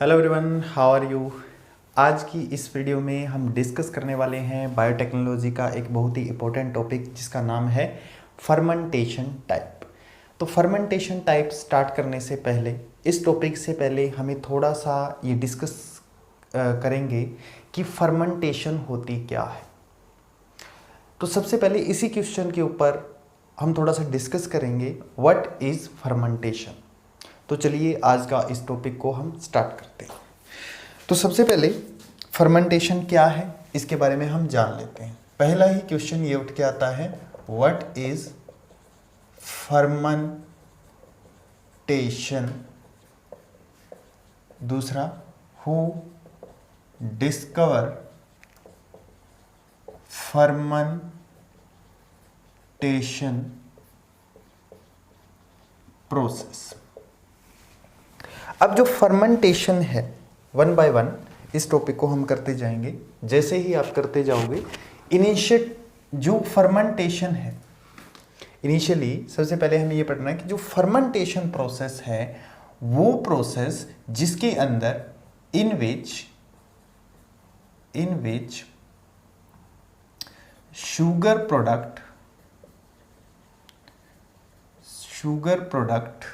Hello everyone, how are you. आज की इस वीडियो में हम डिस्कस करने वाले हैं बायोटेक्नोलॉजी का एक बहुत ही इम्पोर्टेंट टॉपिक जिसका नाम है फर्मेंटेशन टाइप। तो फर्मेंटेशन टाइप स्टार्ट करने से पहले, इस टॉपिक से पहले हमें थोड़ा सा ये डिस्कस करेंगे कि फर्मेंटेशन होती क्या है। तो सबसे पहले इसी क्वेश्चन के ऊपर हम थोड़ा सा डिस्कस करेंगे व्हाट इज़ फर्मेंटेशन। तो चलिए आज का इस टॉपिक को हम स्टार्ट करते हैं। तो सबसे पहले फर्मेंटेशन क्या है इसके बारे में हम जान लेते हैं। पहला ही क्वेश्चन ये उठ के आता है, व्हाट इज फर्मेंटेशन। दूसरा, हु डिस्कवर फर्मेंटेशन प्रोसेस। अब जो फर्मेंटेशन है, वन बाय वन इस टॉपिक को हम करते जाएंगे। जैसे ही आप करते जाओगे, इनिशिएट जो फर्मेंटेशन है, इनिशियली सबसे पहले हमें ये पढ़ना है कि जो फर्मेंटेशन प्रोसेस है वो प्रोसेस जिसके अंदर इन विच शुगर प्रोडक्ट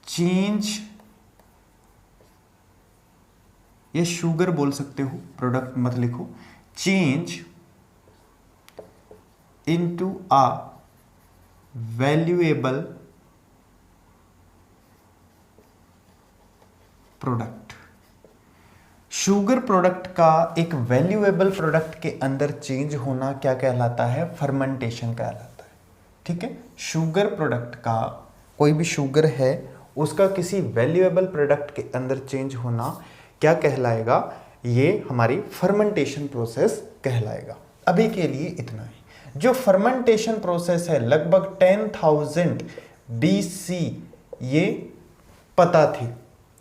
चेंज, ये शुगर बोल सकते हो, प्रोडक्ट मत लिखो, change into a valuable product. Sugar product का एक वैल्यूएबल प्रोडक्ट के अंदर चेंज होना क्या कहलाता है? फर्मेंटेशन कहलाता है। ठीक है, शुगर प्रोडक्ट का, कोई भी शुगर है उसका किसी वैल्यूएबल प्रोडक्ट के अंदर चेंज होना क्या कहलाएगा? ये हमारी फर्मेंटेशन प्रोसेस कहलाएगा। अभी के लिए इतना ही। जो फर्मेंटेशन प्रोसेस है लगभग 10,000 BC ये पता थी,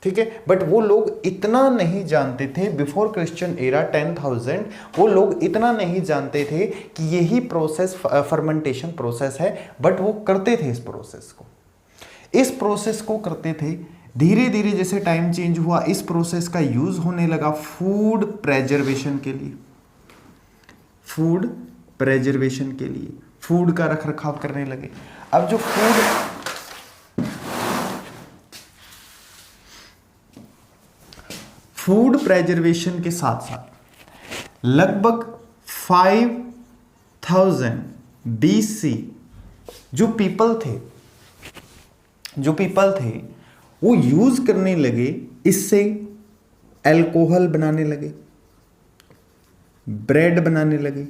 ठीक है, बट वो लोग इतना नहीं जानते थे। बिफोर क्रिश्चियन एरा 10,000 वो लोग इतना नहीं जानते थे कि यही प्रोसेस फर्मेंटेशन प्रोसेस है, बट वो करते थे इस प्रोसेस को करते थे। धीरे धीरे जैसे टाइम चेंज हुआ, इस प्रोसेस का यूज होने लगा फूड प्रेजर्वेशन के लिए, फूड का रख रखाव करने लगे। अब जो फूड प्रेजर्वेशन के साथ साथ लगभग 5,000 BC जो पीपल थे वो यूज करने लगे, इससे अल्कोहल बनाने लगे, ब्रेड बनाने लगे,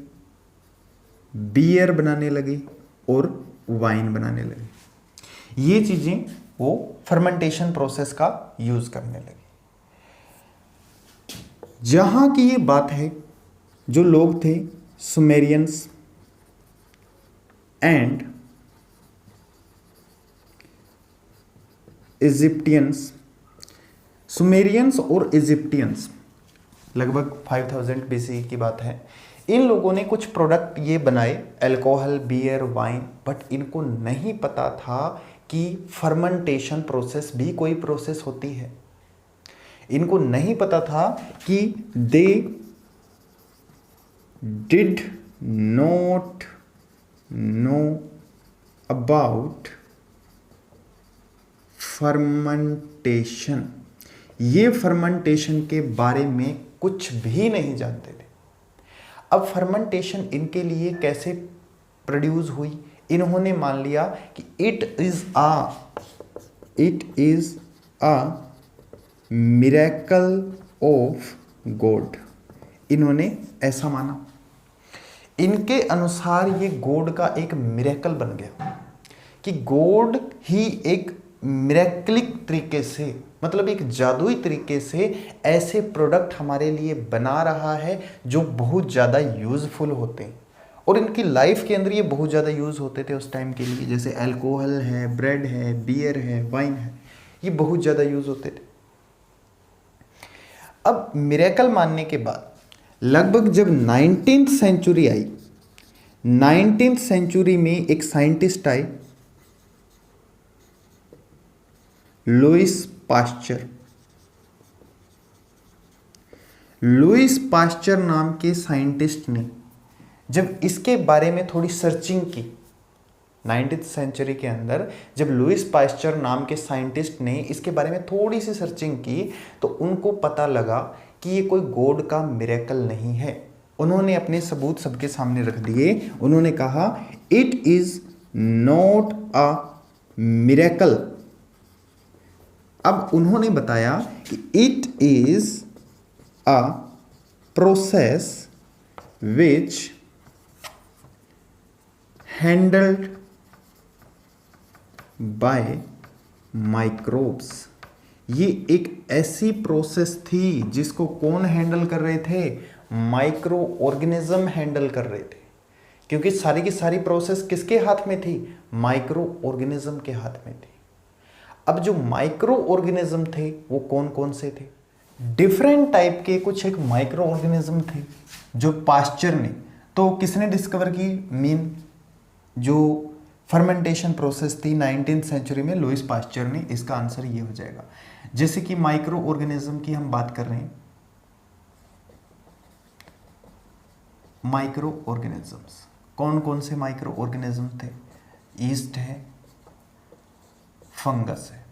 बियर बनाने लगे और वाइन बनाने लगे। ये चीजें वो फर्मेंटेशन प्रोसेस का यूज करने लगे। जहां की ये बात है, जो लोग थे सुमेरियंस एंड इजिप्टियंस, सुमेरियंस और इजिप्टियंस, लगभग 5,000 BC की बात है। इन लोगों ने कुछ प्रोडक्ट ये बनाए, अल्कोहल, बियर, वाइन, बट इनको नहीं पता था कि फर्मेंटेशन प्रोसेस भी कोई प्रोसेस होती है। इनको नहीं पता था कि they did not know about fermentation. ये फर्मेंटेशन के बारे में कुछ भी नहीं जानते थे। अब फर्मेंटेशन इनके लिए कैसे प्रोड्यूस हुई? इन्होंने मान लिया कि it is a miracle of God. इन्होंने ऐसा माना। इनके अनुसार ये गॉड का एक मिरेकल बन गया कि गॉड ही एक मिरेकलिक तरीके से, मतलब एक जादुई तरीके से ऐसे प्रोडक्ट हमारे लिए बना रहा है जो बहुत ज़्यादा यूज़फुल होते हैं। और इनकी लाइफ के अंदर ये बहुत ज़्यादा यूज़ होते थे उस टाइम के लिए। जैसे अल्कोहल है, ब्रेड है, बियर है, वाइन है, ये बहुत ज़्यादा यूज़ होते थे। अब मिरेकल मानने के बाद लगभग जब 19th सेंचुरी आई, 19th सेंचुरी में एक साइंटिस्ट आए लुईस पाश्चर। लुईस पाश्चर नाम के साइंटिस्ट ने जब इसके बारे में थोड़ी सर्चिंग की 19th सेंचुरी के अंदर, जब लुईस पाश्चर नाम के साइंटिस्ट ने इसके बारे में थोड़ी सी सर्चिंग की तो उनको पता लगा कि ये कोई गॉड का मिरेकल नहीं है। उन्होंने अपने सबूत सबके सामने रख दिए। उन्होंने कहा it is not a miracle. अब उन्होंने बताया कि it is a process which handled by microbes. ये एक ऐसी प्रोसेस थी जिसको कौन हैंडल कर रहे थे? माइक्रो ऑर्गेनिज्म हैंडल कर रहे थे, क्योंकि सारी की सारी प्रोसेस किसके हाथ में थी? माइक्रो ऑर्गेनिज्म के हाथ में थी। अब जो माइक्रो ऑर्गेनिज्म थे वो कौन कौन से थे? डिफरेंट टाइप के कुछ एक माइक्रो ऑर्गेनिज्म थे जो पाश्चर ने, तो किसने डिस्कवर की? मीन जो फर्मेंटेशन प्रोसेस थी 19th सेंचुरी में, लुईस पाश्चर ने। इसका आंसर ये हो जाएगा। जैसे कि माइक्रो ऑर्गेनिज्म की हम बात कर रहे हैं, माइक्रो ऑर्गेनिजम्स कौन कौन से माइक्रो ऑर्गेनिज्म थे? ईस्ट है, फंगस है।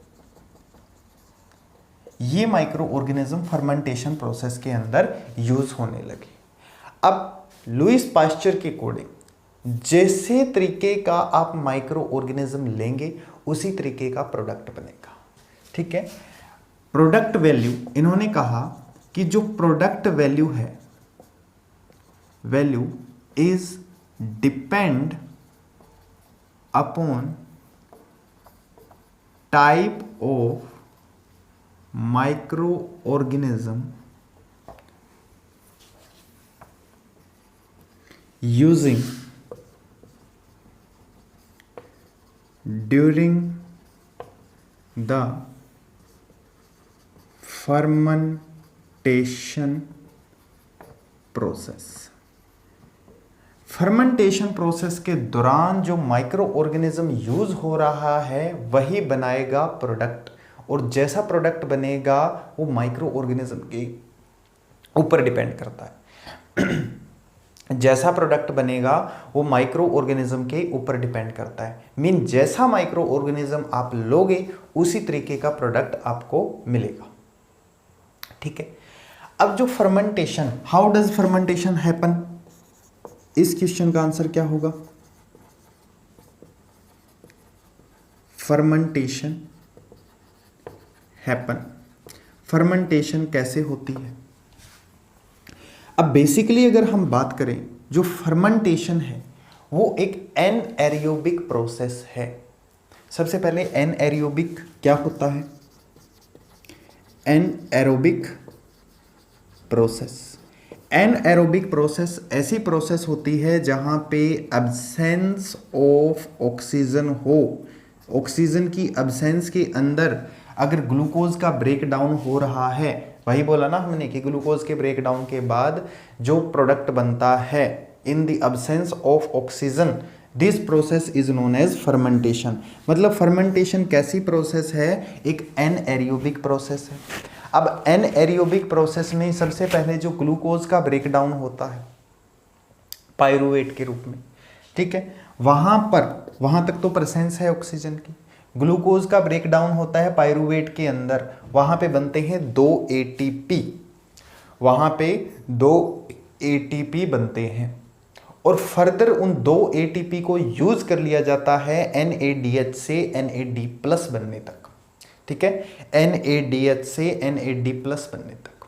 ये माइक्रो ऑर्गेनिज्म फर्मेंटेशन प्रोसेस के अंदर यूज होने लगे। अब लुईस पाश्चर के अकॉर्डिंग जैसे तरीके का आप माइक्रो ऑर्गेनिज्म लेंगे उसी तरीके का प्रोडक्ट बनेगा। ठीक है। प्रोडक्ट वैल्यू, इन्होंने कहा कि जो प्रोडक्ट वैल्यू है, value is depend upon type of micro organism using during the fermentation process. Fermentation process के दौरान जो माइक्रो ऑर्गेनिज्म यूज हो रहा है वही बनाएगा प्रोडक्ट, और जैसा प्रोडक्ट बनेगा वो माइक्रो ऑर्गेनिज्म के ऊपर डिपेंड करता है। जैसा प्रोडक्ट बनेगा वो माइक्रो ऑर्गेनिज्म के ऊपर डिपेंड करता है। मीन जैसा माइक्रो ऑर्गेनिज्म आप लोगे उसी तरीके का प्रोडक्ट आपको मिलेगा। ठीक है। अब जो fermentation, how does fermentation happen, इस क्वेश्चन का आंसर क्या होगा? फर्मेंटेशन हैपन, फर्मेंटेशन कैसे होती है? अब बेसिकली अगर हम बात करें, जो फर्मेंटेशन है वो एक एनएरोबिक प्रोसेस है। सबसे पहले एनएरोबिक क्या होता है? एनएरोबिक प्रोसेस, एनएरोबिक प्रोसेस ऐसी प्रोसेस होती है जहां पे एब्सेंस ऑफ ऑक्सीजन हो। ऑक्सीजन की एब्सेंस के अंदर अगर ग्लूकोज का ब्रेक डाउन हो रहा है, वही बोला ना हमने कि ग्लूकोज के ब्रेक डाउन के बाद जो प्रोडक्ट बनता है in the absence of oxygen, this process is known as fermentation. मतलब फर्मेंटेशन कैसी प्रोसेस है? एक एनएरोबिक प्रोसेस है। अब एनएरोबिक प्रोसेस में सबसे पहले जो ग्लूकोज का ब्रेक डाउन होता है पायरूवेट के रूप में, ठीक है, वहां तक तो प्रेजेंस है ऑक्सीजन की। ग्लूकोज का ब्रेक डाउन होता है पायरूवेट के अंदर, वहां पे बनते हैं 2 ATP, वहां पे 2 ATP बनते हैं और फर्दर उन 2 ATP को यूज कर लिया जाता है NADH से NAD+ बनने तक। ठीक है, NADH से NAD+ बनने तक।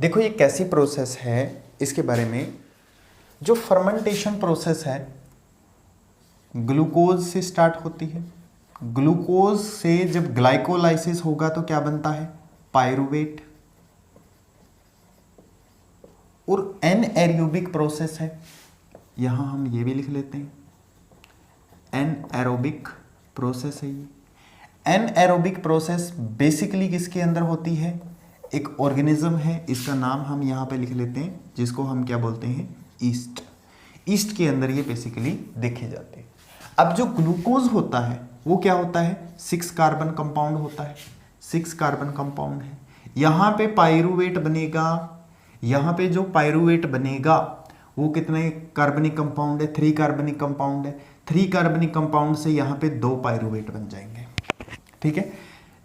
देखो ये कैसी प्रोसेस है, इसके बारे में। जो फर्मेंटेशन प्रोसेस है ग्लूकोज से स्टार्ट होती है। ग्लूकोज से जब ग्लाइकोलाइसिस होगा तो क्या बनता है? पायरूवेट। और एनएरोबिक प्रोसेस है, यहां हम ये भी लिख लेते हैं, एनएरोबिक प्रोसेस है ये। एनएरोबिक प्रोसेस बेसिकली किसके अंदर होती है? एक ऑर्गेनिज्म है, इसका नाम हम यहां पे लिख लेते हैं, जिसको हम क्या बोलते हैं? ईस्ट। ईस्ट के अंदर ये बेसिकली देखे जाते हैं। अब जो ग्लूकोज होता है वो क्या होता है, 6 कार्बन कंपाउंड होता है, 6 कार्बन कंपाउंड है। यहाँ पे पायरुवेट बनेगा, यहाँ पे जो पायरुवेट बनेगा वो कितने कार्बनिक कंपाउंड है, 3 कार्बनिक कंपाउंड है। 3 कार्बनिक कंपाउंड से यहाँ पे 2 पायरुवेट बन जाएंगे, ठीक है।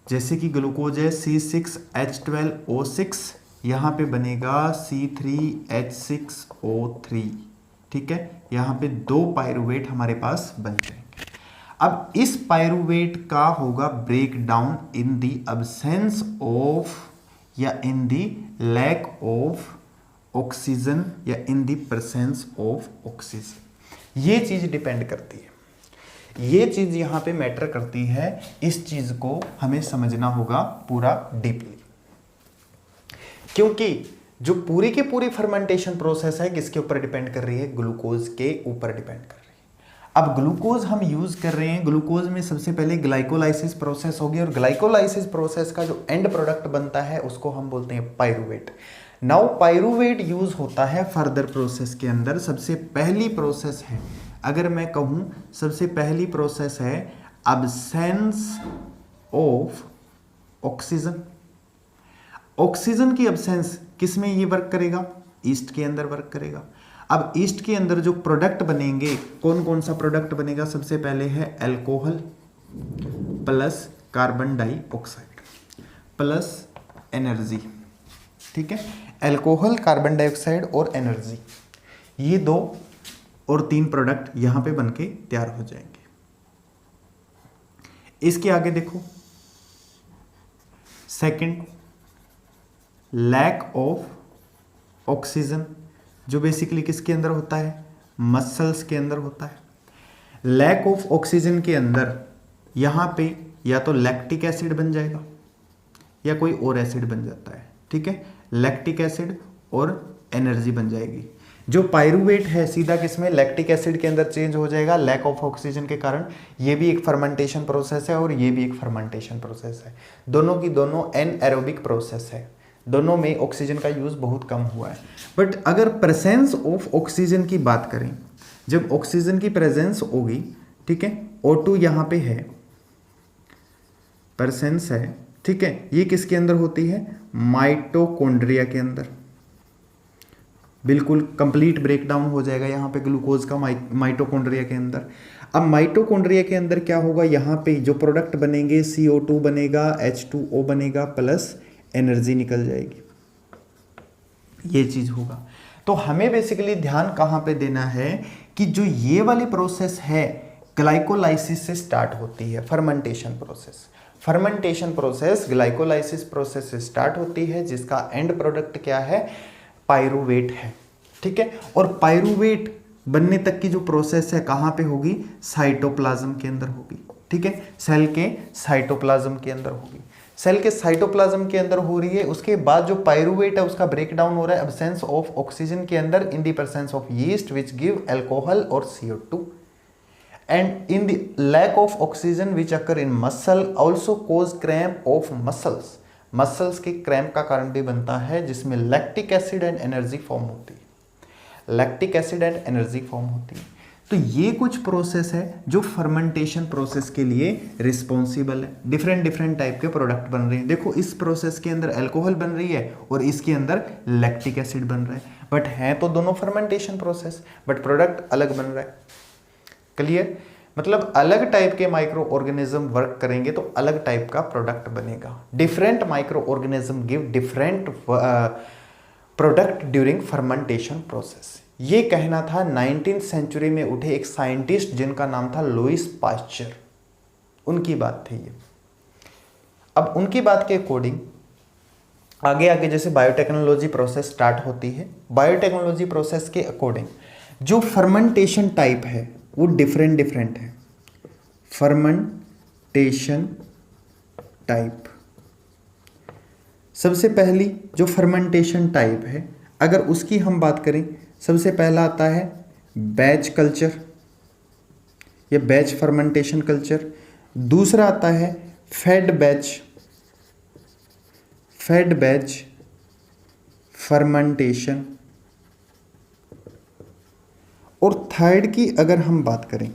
जैसे कि ग्लूकोज है C6H12O6, यहाँ पे बनेगा C3H6O3, ठीक है। यहाँ पे 2 पायरुवेट हमारे पास बन जाएंगे। अब इस पायरुवेट का होगा break down in the absence of या in the lack of oxygen या in the presence of oxygen. ये चीज डिपेंड करती है, ये चीज यहां पे मैटर करती है। इस चीज को हमें समझना होगा पूरा डीपली, क्योंकि जो पूरी की पूरी फर्मेंटेशन प्रोसेस है किसके ऊपर डिपेंड कर रही है, ग्लूकोज के ऊपर डिपेंड कर रही है। अब ग्लूकोज हम यूज कर रहे हैं, ग्लूकोज में सबसे पहले ग्लाइकोलाइसिस प्रोसेस होगी और ग्लाइकोलाइसिस प्रोसेस का जो एंड प्रोडक्ट बनता है उसको हम बोलते हैं पायरुवेट। नाउ पायरुवेट यूज होता है फर्दर प्रोसेस के अंदर। सबसे पहली प्रोसेस है, अगर मैं कहूं सबसे पहली प्रोसेस है अब्सेंस ऑफ ऑक्सीजन। ऑक्सीजन की अब्सेंस किस में ये वर्क करेगा, ईस्ट के अंदर वर्क करेगा। अब ईस्ट के अंदर जो प्रोडक्ट बनेंगे, कौन कौन सा प्रोडक्ट बनेगा, सबसे पहले है alcohol plus carbon dioxide plus energy, ठीक है। अल्कोहल, कार्बन डाइऑक्साइड और एनर्जी, ये 2 और 3 प्रोडक्ट यहां पे बनके तैयार हो जाएंगे। इसके आगे देखो, सेकंड लैक ऑफ ऑक्सीजन, जो बेसिकली किसके अंदर होता है, मसल्स के अंदर होता है। लैक ऑफ ऑक्सीजन के अंदर यहां पे या तो लैक्टिक एसिड बन जाएगा या कोई और एसिड बन जाता है, ठीक है। लैक्टिक एसिड और एनर्जी बन जाएगी। जो पायरुवेट है सीधा किसमें, लैक्टिक एसिड के अंदर चेंज हो जाएगा लैक ऑफ ऑक्सीजन के कारण। ये भी एक फर्मेंटेशन प्रोसेस है और ये भी एक फर्मेंटेशन प्रोसेस है। दोनों की दोनों एनएरोबिक प्रोसेस है, दोनों में ऑक्सीजन का यूज बहुत कम हुआ है। बट अगर प्रेजेंस ऑफ ऑक्सीजन की बात करें, जब ऑक्सीजन की प्रेजेंस होगी, ठीक है, O2 यहां पे है, प्रेजेंस है, ठीक है। ये किसके अंदर होती है, माइटोकॉन्ड्रिया के अंदर। बिल्कुल कंप्लीट ब्रेकडाउन हो जाएगा यहाँ पे ग्लूकोज का माइटोकॉन्ड्रिया के अंदर। अब माइटोकॉन्ड्रिया के अंदर क्या होगा, यहाँ पे जो प्रोडक्ट बनेंगे CO2 बनेगा, H2O बनेगा प्लस एनर्जी निकल जाएगी, ये चीज होगा। तो हमें बेसिकली ध्यान कहां पे देना है कि जो ये वाली प्रोसेस है ग्लाइकोलाइसिस से स्टार्ट होती है, fermentation process. Fermentation process glycolysis process से स्टार्ट होती है, जिसका एंड प्रोडक्ट क्या है, पायरुवेट है, ठीक है। और पायरुवेट बनने तक की जो प्रोसेस है कहां पे होगी, साइटोप्लाज्म के अंदर होगी, ठीक है। सेल के साइटोप्लाज्म के अंदर होगी, सेल के साइटोप्लाज्म के अंदर हो रही है। उसके बाद जो पायरुवेट है उसका ब्रेक डाउन हो रहा है एब्सेंस ऑफ ऑक्सीजन के अंदर in the presence of yeast which give alcohol और CO2 and in the lack of oxygen which occur in muscle also cause cramp of muscles. Muscles के cramp का कारण भी बनता है, जिसमें lactic acid and energy form होती है, lactic acid and energy form होती है। तो ये कुछ प्रोसेस है जो फर्मेंटेशन प्रोसेस के लिए रिस्पॉन्सिबल है। डिफरेंट डिफरेंट टाइप के प्रोडक्ट बन रहे हैं। देखो इस प्रोसेस के अंदर अल्कोहल बन रही है और इसके अंदर लैक्टिक एसिड बन रहा है, बट है तो दोनों फर्मेंटेशन प्रोसेस, बट प्रोडक्ट अलग बन रहा है। क्लियर, मतलब अलग टाइप के माइक्रो ऑर्गेनिज्म वर्क करेंगे तो अलग टाइप का प्रोडक्ट बनेगा। Different micro organism give different product during fermentation process. ये कहना था 19th सेंचुरी में उठे एक साइंटिस्ट जिनका नाम था लुईस पाश्चर, उनकी बात थी ये। अब उनकी बात के अकॉर्डिंग आगे आगे जैसे बायोटेक्नोलॉजी प्रोसेस स्टार्ट होती है, बायोटेक्नोलॉजी प्रोसेस के अकॉर्डिंग जो फर्मेंटेशन टाइप है वो डिफरेंट डिफरेंट है। फर्मेंटेशन टाइप, सबसे पहली जो फर्मेंटेशन टाइप है अगर उसकी हम बात करें, सबसे पहला आता है बैच कल्चर या बैच फर्मेंटेशन कल्चर। दूसरा आता है फेड बैच फर्मेंटेशन। और थर्ड की अगर हम बात करें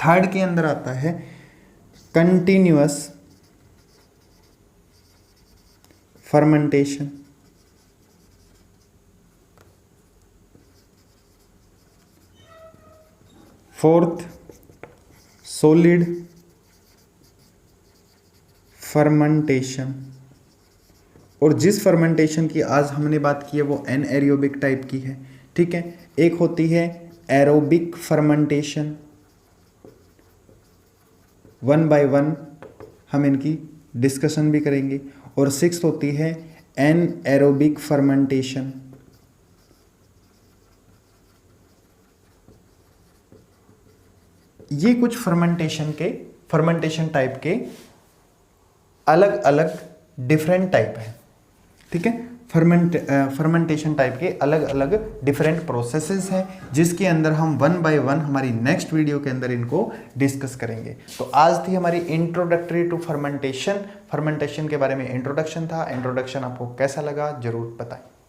थर्ड के अंदर आता है continuous fermentation. Fourth solid fermentation. और जिस फर्मेंटेशन की आज हमने बात की है वो एनएरोबिक टाइप की है, ठीक है। एक होती है aerobic fermentation, one by one हम इनकी डिस्कशन भी करेंगे। और सिक्स्थ होती है एनएरोबिक फर्मेंटेशन। ये कुछ फर्मेंटेशन टाइप के अलग अलग डिफरेंट टाइप है, ठीक है। फर्मेंटेशन टाइप के अलग अलग डिफरेंट प्रोसेसेस हैं जिसके अंदर हम वन बाय वन हमारी नेक्स्ट वीडियो के अंदर इनको डिस्कस करेंगे। तो आज थी हमारी इंट्रोडक्टरी टू फर्मेंटेशन के बारे में इंट्रोडक्शन था। इंट्रोडक्शन आपको कैसा लगा जरूर बताएं।